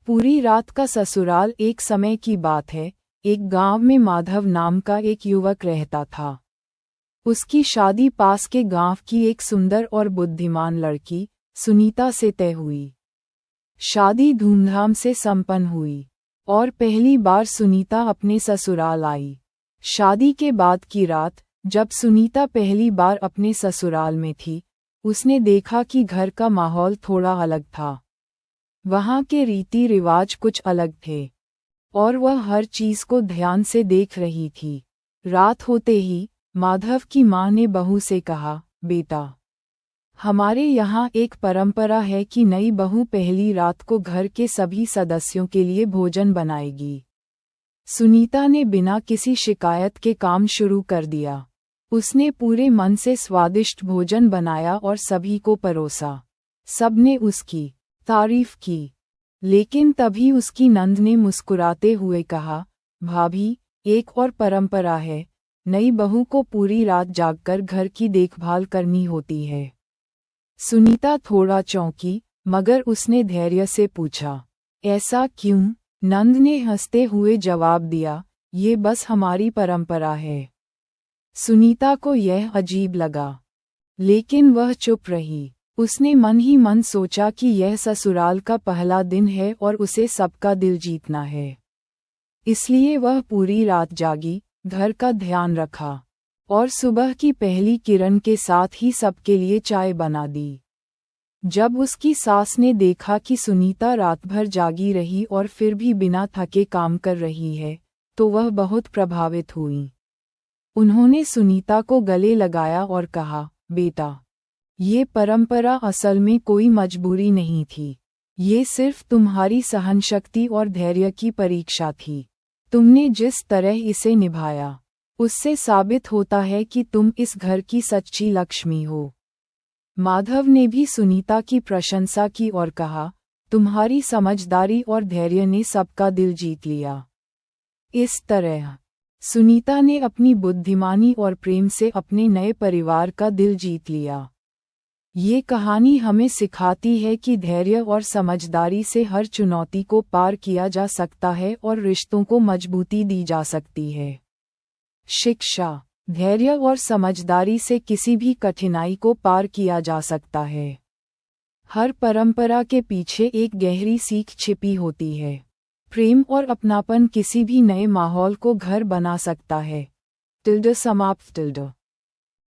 पूरी रात का ससुराल। एक समय की बात है, एक गांव में माधव नाम का एक युवक रहता था। उसकी शादी पास के गांव की एक सुंदर और बुद्धिमान लड़की सुनीता से तय हुई। शादी धूमधाम से संपन्न हुई और पहली बार सुनीता अपने ससुराल आई। शादी के बाद की रात, जब सुनीता पहली बार अपने ससुराल में थी, उसने देखा कि घर का माहौल थोड़ा अलग था। वहाँ के रीति रिवाज कुछ अलग थे और वह हर चीज को ध्यान से देख रही थी। रात होते ही माधव की माँ ने बहू से कहा, बेटा, हमारे यहाँ एक परंपरा है कि नई बहू पहली रात को घर के सभी सदस्यों के लिए भोजन बनाएगी। सुनीता ने बिना किसी शिकायत के काम शुरू कर दिया। उसने पूरे मन से स्वादिष्ट भोजन बनाया और सभी को परोसा। सबने उसकी तारीफ की, लेकिन तभी उसकी नंद ने मुस्कुराते हुए कहा, भाभी, एक और परंपरा है, नई बहू को पूरी रात जागकर घर की देखभाल करनी होती है। सुनीता थोड़ा चौंकी, मगर उसने धैर्य से पूछा, ऐसा क्यों? नंद ने हंसते हुए जवाब दिया, ये बस हमारी परंपरा है। सुनीता को यह अजीब लगा, लेकिन वह चुप रही। उसने मन ही मन सोचा कि यह ससुराल का पहला दिन है और उसे सबका दिल जीतना है। इसलिए वह पूरी रात जागी, घर का ध्यान रखा और सुबह की पहली किरण के साथ ही सबके लिए चाय बना दी। जब उसकी सास ने देखा कि सुनीता रात भर जागी रही और फिर भी बिना थके काम कर रही है, तो वह बहुत प्रभावित हुई। उन्होंने सुनीता को गले लगाया और कहा, बेटा, ये परंपरा असल में कोई मजबूरी नहीं थी। ये सिर्फ तुम्हारी सहनशक्ति और धैर्य की परीक्षा थी। तुमने जिस तरह इसे निभाया, उससे साबित होता है कि तुम इस घर की सच्ची लक्ष्मी हो। माधव ने भी सुनीता की प्रशंसा की और कहा, तुम्हारी समझदारी और धैर्य ने सबका दिल जीत लिया। इस तरह सुनीता ने अपनी बुद्धिमानी और प्रेम से अपने नए परिवार का दिल जीत लिया। ये कहानी हमें सिखाती है कि धैर्य और समझदारी से हर चुनौती को पार किया जा सकता है और रिश्तों को मजबूती दी जा सकती है। शिक्षा: धैर्य और समझदारी से किसी भी कठिनाई को पार किया जा सकता है। हर परंपरा के पीछे एक गहरी सीख छिपी होती है। प्रेम और अपनापन किसी भी नए माहौल को घर बना सकता है। समाप्त।